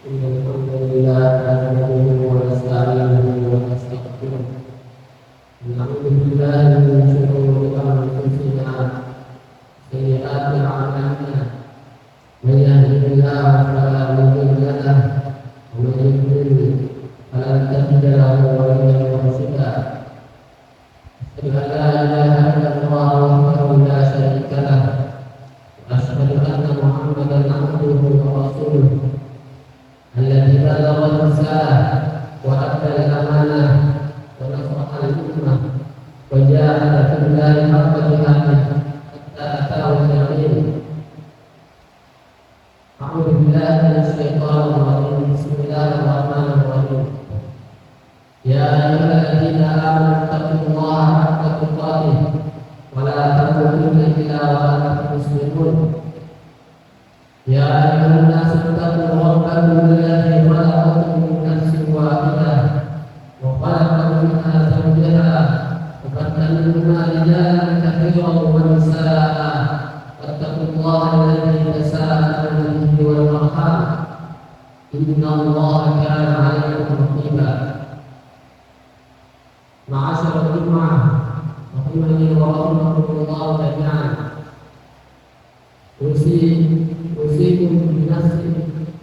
إن الحمد لله نحمده ونستعينه ونستغفره ونعوذ بالله من شرور أنفسنا سيئات أعمالنا من يهده الله فلا مضل له ومن يضلل فلن تجد له وليا مرشدا أشهد أن لا إله إلا الله وحده لا شريك له وأشهد أن محمدا عبده ورسوله الذي بلغ الرسالة وأدى الأمانة ونصح الأمة وجاهد في الله حق جهاده حتى أتاه اليقين. أعوذ بالله من الشيطان الرجيم. بسم الله الرحمن الرحيم. يا أيها الذين آمنوا اتقوا الله حق تقاته ولا تموتن إلا وأنتم مسلمون. يا أيها الناس اتقوا ربكم الذي خلقكم من نفس واحدة وخلق منها زوجها وبث منهما رجالا كثيرا ونساء واتقوا الله الذي تساءلون به والأرحام إن الله كان عليكم رقيبا. معاشر الجمعة رحمني ورحمكم الله جميعا. أوصيكم بنفسي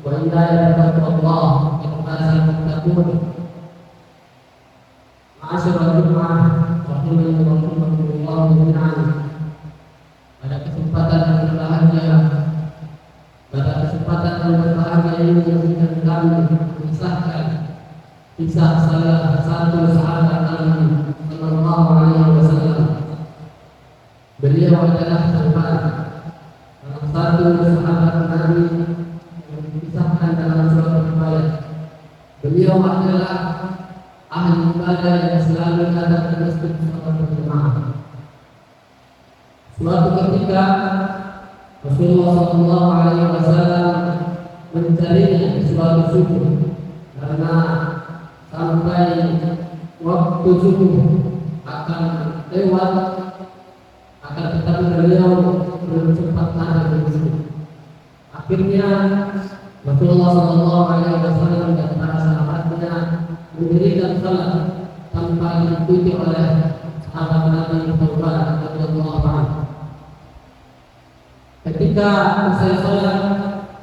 وإياي بتقوى الله إن فاز المتقون. معاشر الجمعة رحمني ورحمكم الله جميعا. Pada kesempatan yang berbahagia ini yang kami mengisahkan kisah salah satu sahabat Nabi Sallallahu Alaihi Wasallam. Beliau adalah sahabat satu sahabat Nabi yang dikisahkan dalam surat Al-Baqarah. Beliau adalah ahli ibadah yang selalu datang ke masjid salat berjamaah. Suatu ketika Rasulullah Sallallahu Alaihi Wasallam mencarinya di suatu subuh karena sampai waktu subuh akan lewat, akan tetapi beliau belum sempat ada di masjid. Akhirnya Rasulullah Sallallahu Alaihi Wasallam dan para sahabatnya mendirikan salat tanpa diikuti oleh sahabat Nabi Muhammad SAW. Ketika usai salat,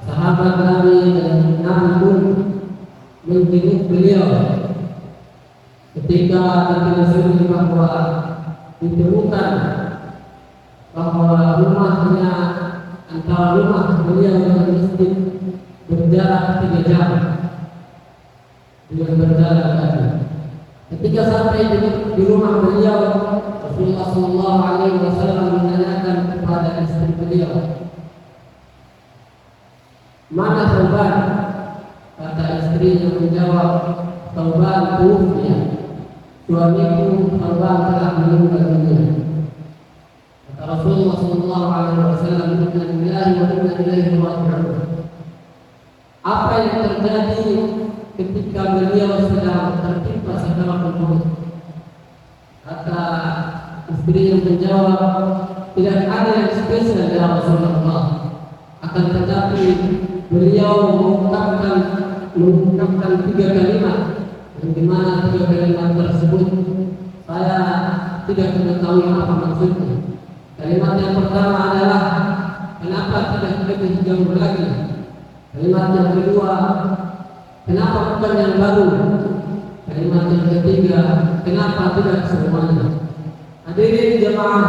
sahabat Nabi dan Nabi pun menjenguk beliau. Ketika ditelusuri bahwa ditemukan bahwa rumahnya antara rumah beliau dengan masjid berjarak 3 jam. Beliau berjalan kaki. Ketika sampai di rumah beliau, Rasulullah Sallallahu Alaihi Wasallam menanyakan kepada istri beliau, "Mana Thauban?" Kata istrinya menjawab, "Thauban tuwfiya." Suamiku Thauban telah meninggal dunia. Rasulullah Sallallahu Alaihi Wasallam, "Inna lillahi wa inna ilaihi raji'un." Apa yang terjadi ketika beliau sedang tertimpa sakaratul maut? Kata istri yang menjawab, "Tidak ada yang spesial ya Rasulullah. Akan tetapi beliau mengungkapkan 3 kalimat, yang dimana 3 kalimat tersebut saya tidak mengetahui apa maksudnya. Kalimat yang pertama adalah kenapa tidak lebih jauh lagi. Kalimat yang kedua, kenapa bukan yang baru. Kalimat yang ketiga, kenapa tidak semuanya." Hadirin jamaah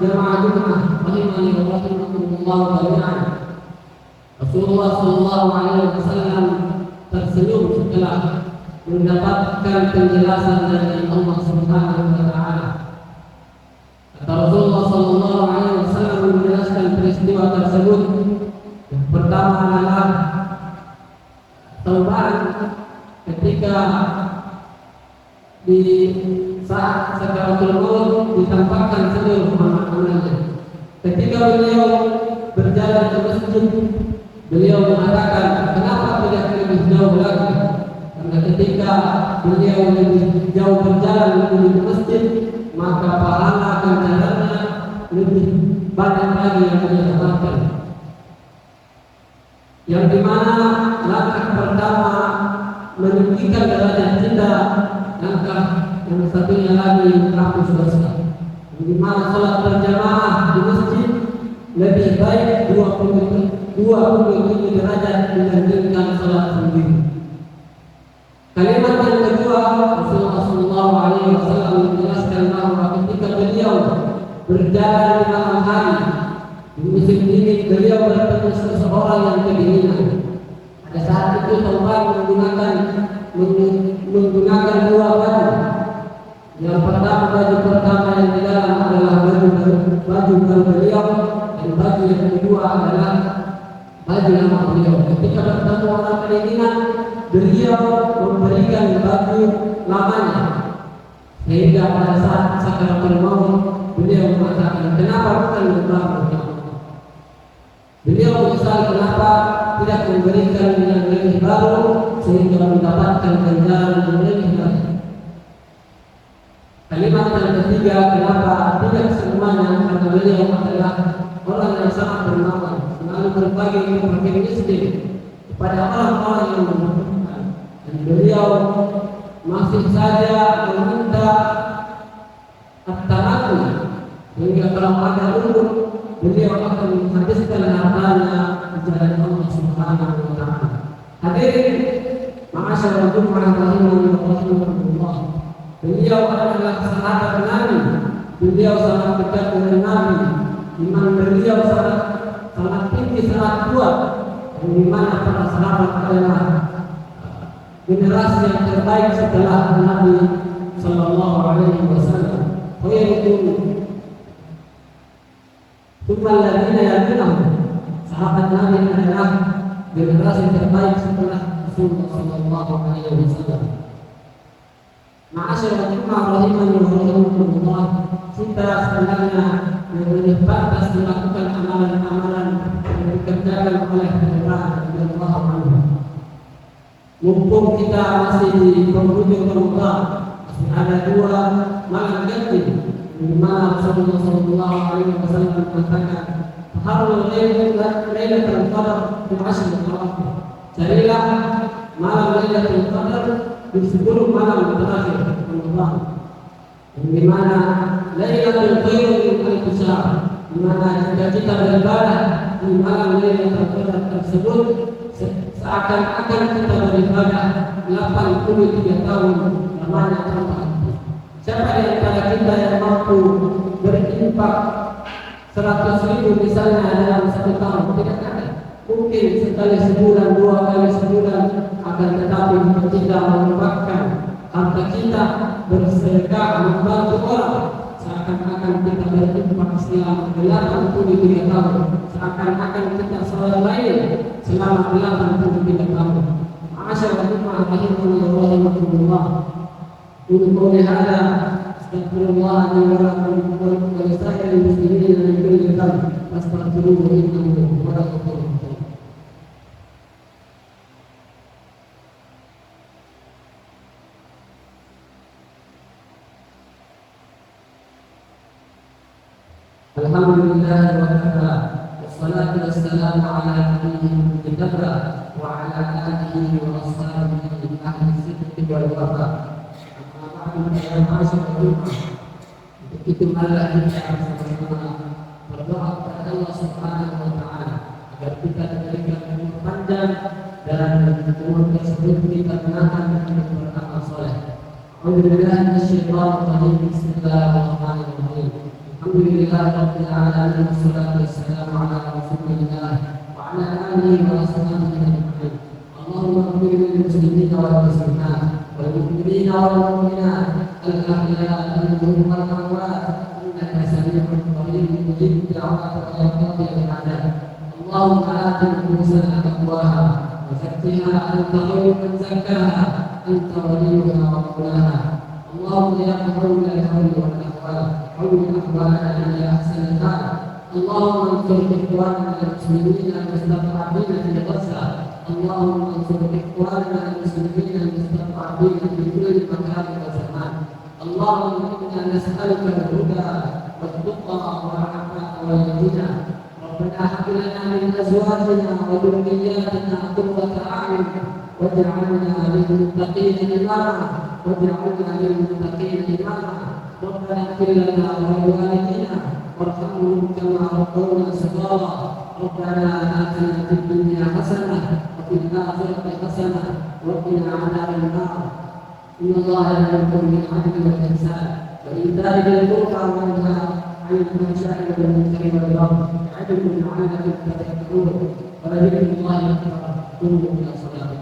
rahimani wa rahimakumullah jami'an. Rasulullah Sallallahu Alaihi Wasallam tersenyum setelah mendapatkan penjelasan dari Allah Subhanahu wa Ta'ala. Kata Rasulullah Sallallahu Alaihi Wasallam menjelaskan peristiwa tersebut. Yang pertama adalah Thauban ketika di saat sakaratul maut ditampakkan seluruh anak-anaknya. Ketika beliau berjalan ke masjid, beliau mengatakan, "Kenapa tidak lebih jauh lagi?" Karena ketika beliau lebih jauh berjalan menuju ke masjid, maka pahala ganjarannya lebih banyak lagi yang beliau dapatkan. yang dimana langkah pertama meninggikan derajat kita, langkah yang satunya lagi menghapus dosa. Yang dimana sholat berjamaah di masjid lebih baik 27 derajat dibandingkan sholat sendiri. Kalimat yang kedua, Rasulullah SAW menjelaskan bahwa ketika beliau berjalan di malam hari di musim dingin, beliau bertemu seseorang yang kedinginan. Pada saat itu Tauban menggunakan dua baju. Yang pertama, baju pertama yang di dalam adalah baju beliau, dan baju yang kedua adalah baju lama beliau. Ketika bertemu orang kedinginan, beliau memberikan baju lamanya, sehingga pada saat sakaratul maut beliau mengatakan, kenapa bukan berbaju? Beliau menyesal kenapa tidak memberikan yang lebih baru sehingga mendapatkan ganjaran yang lebih baik. Kalimat yang ketiga, kenapa tidak semuanya, karena beliau adalah orang yang sangat dermawan, selalu berbagi kepada miskin kepada orang-orang yang membutuhkan, dan beliau masih saja meminta at-tanaku, sehingga kalau ada umur beliau akan menghabiskan hartanya di jalan Allah Subhanahu wa Ta'ala. Hadirin ma'asyarul jumu'ah rahimahullah, beliau adalah sahabat Nabi, beliau sangat dekat dengan Nabi, iman beliau sangat tinggi, sangat kuat, dan di mana para sahabat adalah generasi yang terbaik setelah Nabi Sallallahu Alaihi Wasallam. Tumalladina yalunahum, sahabat Nabi adalah generasi terbaik setelah Rasulullah Sallallahu Alaihi Wasallam. Ma'asyarul jumu'ah rahimahullah, kita sebenarnya lebih pantas melakukan amalan-amalan yang dikerjakan oleh Allah Subhanahu. Mumpung kita masih di penghujung Ramadan, masih ada 2 malam ganjil, di mana Rasulullah Sallallahu Alaihi Wasallam mengatakan, "Taharul Lailatul Qadar fi 10 Ramadan." Carilah malam Lailatul Qadar di 10 malam terakhir Ramadan. Di mana Lailatul Qadar min alf syahr, di mana jika kita beribadah di malam Lailatul Qadar tersebut, seakan-akan kita beribadah 83 tahun lamanya tanpa henti. Siapa di antara kita yang mampu berinfak 100.000 misalnya dalam 1 tahun? Tidak ada. Mungkin sekali sebulan, 2 kali sebulan, akan tetapi jika kita menginfakkan harta kita, bersedekah, membantu orang, seakan-akan kita berinfak selama 83 tahun, seakan-akan kita selesai selama 83 tahun. Ma'asyarul jumu'ah rahimahullah, qul hadza astaghfirullah li wa lakum wa lisa'iril muslimin min kulli dhanbin fastaghfiruhu innahu huwal ghafurur rahim. Alhamdulillah wa kafa, wassalatu wassalamu ala nabiyyil mustafa wa ala alihi wa ashabihi ahli sidqi wal wafa. Untuk itu marilah kita bersama-sama berdoa kepada Allah Subhanahu wa Ta'ala agar kita diberikan umur panjang dan umur tersebut kita gunakan untuk beramal saleh. Alhamdulillah, bismillahirrahmanirrahim. Alhamdulillah rabbil alamin, wassalatu wassalamu ala rasulillah wa ala alihi wa sahbihi ajma'in. Allahumma ighfir lil muslimina wal muslimat wal mu'minina wal mu'minat al-ahya'i minhum wal amwat innaka sami'un qarib mujib da'wat ya qadil hadat. Allahumma ati nufusana taqwaha wa zakkiha anta khairu man zakkaha anta waliyuha wa mawlaha. Allahumma ya muhawwil al-hawli wal ahwal حول أحوالنا إلى أحسن الحال. اللهم انصر إخواننا المسلمين المستضعفين في غزة. اللهم انصر إخواننا المسلمين المستضعفين في كل مكان وزمان. اللهم إنا نسألك الهدى والتقى والعفاف والغنى. ربنا هب لنا من أزواجنا وذرياتنا قرة أعين واجعلنا للمتقين إماما واجعلنا للمتقين إماما ربنا اغفر لنا ولوالدينا وارحمهم كما ربونا صغارا ربنا آتنا في الدنيا حسنة وفي الآخرة حسنة وقنا عذاب النار إن الله يأمركم بالعدل والإحسان وإيتاء ذي القربى وينهى عن الفحشاء والمنكر والبغي يعظكم لعلكم تذكرون ولذكر الله أكبر قوموا إلى صلاتكم